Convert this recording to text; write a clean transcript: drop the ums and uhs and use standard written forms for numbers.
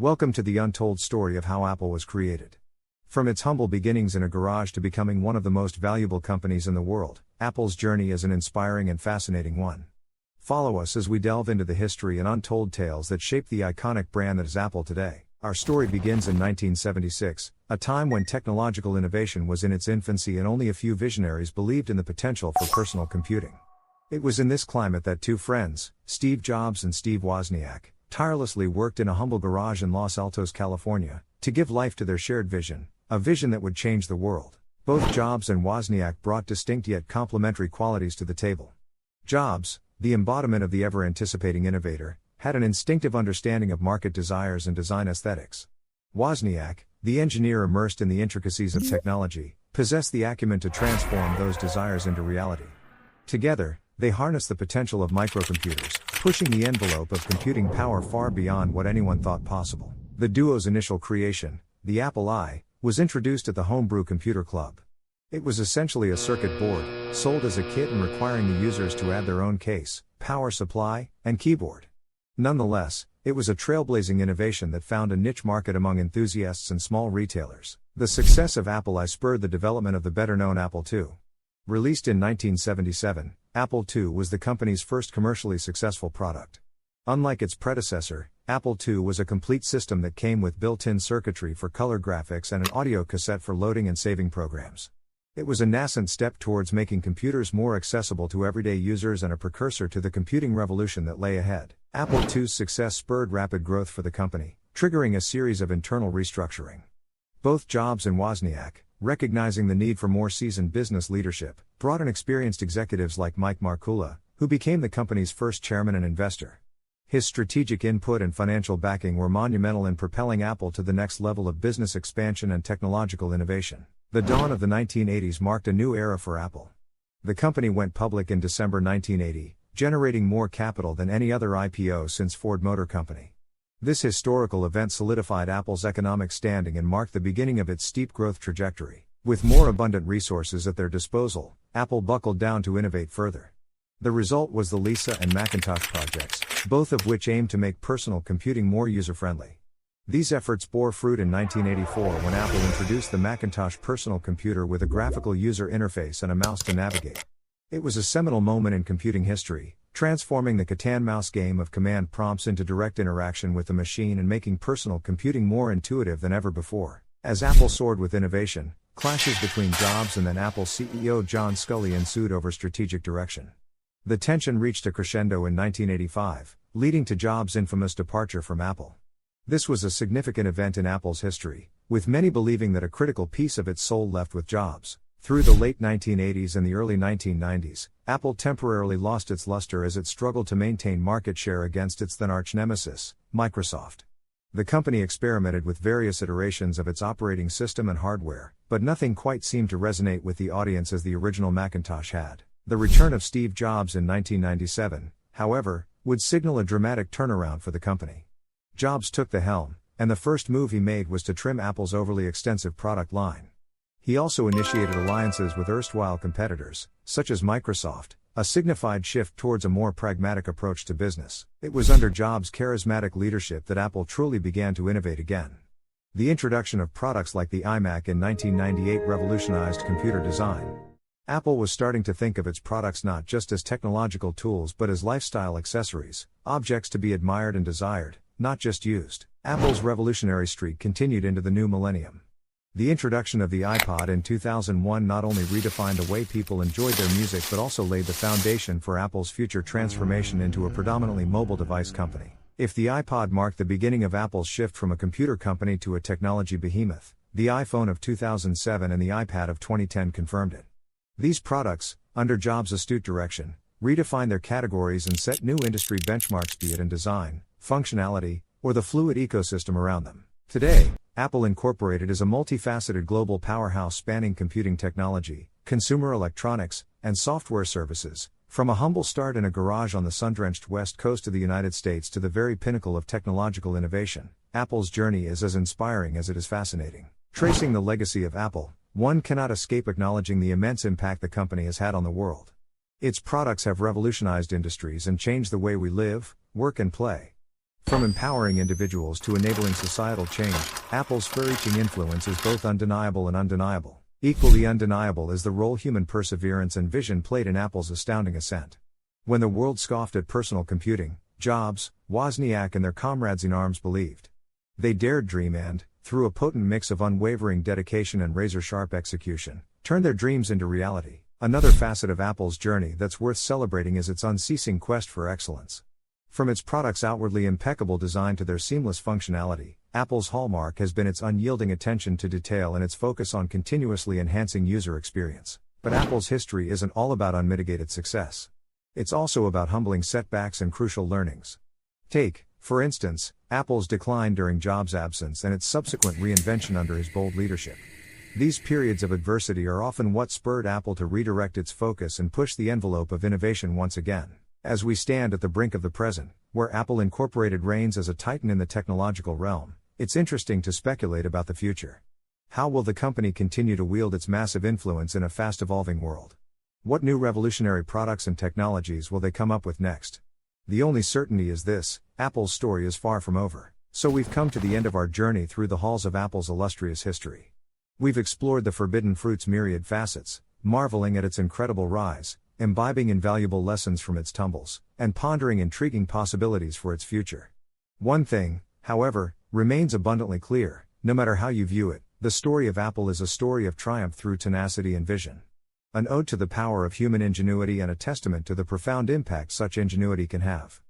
Welcome to the untold story of how Apple was created. From its humble beginnings in a garage to becoming one of the most valuable companies in the world, Apple's journey is an inspiring and fascinating one. Follow us as we delve into the history and untold tales that shape the iconic brand that is Apple today. Our story begins in 1976, a time when technological innovation was in its infancy and only a few visionaries believed in the potential for personal computing. It was in this climate that two friends, Steve Jobs and Steve Wozniak, tirelessly worked in a humble garage in Los Altos, California, to give life to their shared vision, a vision that would change the world. Both Jobs and Wozniak brought distinct yet complementary qualities to the table. Jobs, the embodiment of the ever-anticipating innovator, had an instinctive understanding of market desires and design aesthetics. Wozniak, the engineer immersed in the intricacies of technology, possessed the acumen to transform those desires into reality. Together, they harnessed the potential of microcomputers, pushing the envelope of computing power far beyond what anyone thought possible. The duo's initial creation, the Apple I, was introduced at the Homebrew Computer Club. It was essentially a circuit board, sold as a kit and requiring the users to add their own case, power supply, and keyboard. Nonetheless, it was a trailblazing innovation that found a niche market among enthusiasts and small retailers. The success of Apple I spurred the development of the better-known Apple II. Released in 1977, Apple II was the company's first commercially successful product. Unlike its predecessor, Apple II was a complete system that came with built-in circuitry for color graphics and an audio cassette for loading and saving programs. It was a nascent step towards making computers more accessible to everyday users and a precursor to the computing revolution that lay ahead. Apple II's success spurred rapid growth for the company, triggering a series of internal restructuring. Both Jobs and Wozniak, recognizing the need for more seasoned business leadership, brought in experienced executives like Mike Markula, who became the company's first chairman and investor. His strategic input and financial backing were monumental in propelling Apple to the next level of business expansion and technological innovation. The dawn of the 1980s marked a new era for Apple. The company went public in December 1980, generating more capital than any other IPO since Ford Motor Company. This historical event solidified Apple's economic standing and marked the beginning of its steep growth trajectory. With more abundant resources at their disposal, Apple buckled down to innovate further. The result was the Lisa and Macintosh projects, both of which aimed to make personal computing more user-friendly. These efforts bore fruit in 1984 when Apple introduced the Macintosh personal computer with a graphical user interface and a mouse to navigate. It was a seminal moment in computing history, transforming the Catan mouse game of command prompts into direct interaction with the machine and making personal computing more intuitive than ever before. As Apple soared with innovation, clashes between Jobs and then Apple CEO John Sculley ensued over strategic direction. The tension reached a crescendo in 1985, leading to Jobs' infamous departure from Apple. This was a significant event in Apple's history, with many believing that a critical piece of its soul left with Jobs. Through the late 1980s and the early 1990s, Apple temporarily lost its luster as it struggled to maintain market share against its then arch-nemesis, Microsoft. The company experimented with various iterations of its operating system and hardware, but nothing quite seemed to resonate with the audience as the original Macintosh had. The return of Steve Jobs in 1997, however, would signal a dramatic turnaround for the company. Jobs took the helm, and the first move he made was to trim Apple's overly extensive product line. He also initiated alliances with erstwhile competitors, such as Microsoft, a signified shift towards a more pragmatic approach to business. It was under Jobs' charismatic leadership that Apple truly began to innovate again. The introduction of products like the iMac in 1998 revolutionized computer design. Apple was starting to think of its products not just as technological tools but as lifestyle accessories, objects to be admired and desired, not just used. Apple's revolutionary streak continued into the new millennium. The introduction of the iPod in 2001 not only redefined the way people enjoyed their music but also laid the foundation for Apple's future transformation into a predominantly mobile device company. If the iPod marked the beginning of Apple's shift from a computer company to a technology behemoth, the iPhone of 2007 and the iPad of 2010 confirmed it. These products, under Jobs' astute direction, redefined their categories and set new industry benchmarks, be it in design, functionality, or the fluid ecosystem around them. Today, Apple Incorporated is a multifaceted global powerhouse spanning computing technology, consumer electronics, and software services, from a humble start in a garage on the sun-drenched west coast of the United States to the very pinnacle of technological innovation. Apple's journey is as inspiring as it is fascinating. Tracing the legacy of Apple, one cannot escape acknowledging the immense impact the company has had on the world. Its products have revolutionized industries and changed the way we live, work and play. From empowering individuals to enabling societal change, Apple's far-reaching influence is both undeniable and undeniable. Equally undeniable is the role human perseverance and vision played in Apple's astounding ascent. When the world scoffed at personal computing, Jobs, Wozniak and their comrades in arms believed. They dared dream and, through a potent mix of unwavering dedication and razor-sharp execution, turned their dreams into reality. Another facet of Apple's journey that's worth celebrating is its unceasing quest for excellence. From its products' outwardly impeccable design to their seamless functionality, Apple's hallmark has been its unyielding attention to detail and its focus on continuously enhancing user experience. But Apple's history isn't all about unmitigated success. It's also about humbling setbacks and crucial learnings. Take, for instance, Apple's decline during Jobs' absence and its subsequent reinvention under his bold leadership. These periods of adversity are often what spurred Apple to redirect its focus and push the envelope of innovation once again. As we stand at the brink of the present, where Apple Incorporated reigns as a titan in the technological realm, it's interesting to speculate about the future. How will the company continue to wield its massive influence in a fast-evolving world? What new revolutionary products and technologies will they come up with next? The only certainty is this: Apple's story is far from over. So we've come to the end of our journey through the halls of Apple's illustrious history. We've explored the forbidden fruit's myriad facets, marveling at its incredible rise, imbibing invaluable lessons from its tumbles, and pondering intriguing possibilities for its future. One thing, however, remains abundantly clear: no matter how you view it, the story of Apple is a story of triumph through tenacity and vision. An ode to the power of human ingenuity and a testament to the profound impact such ingenuity can have.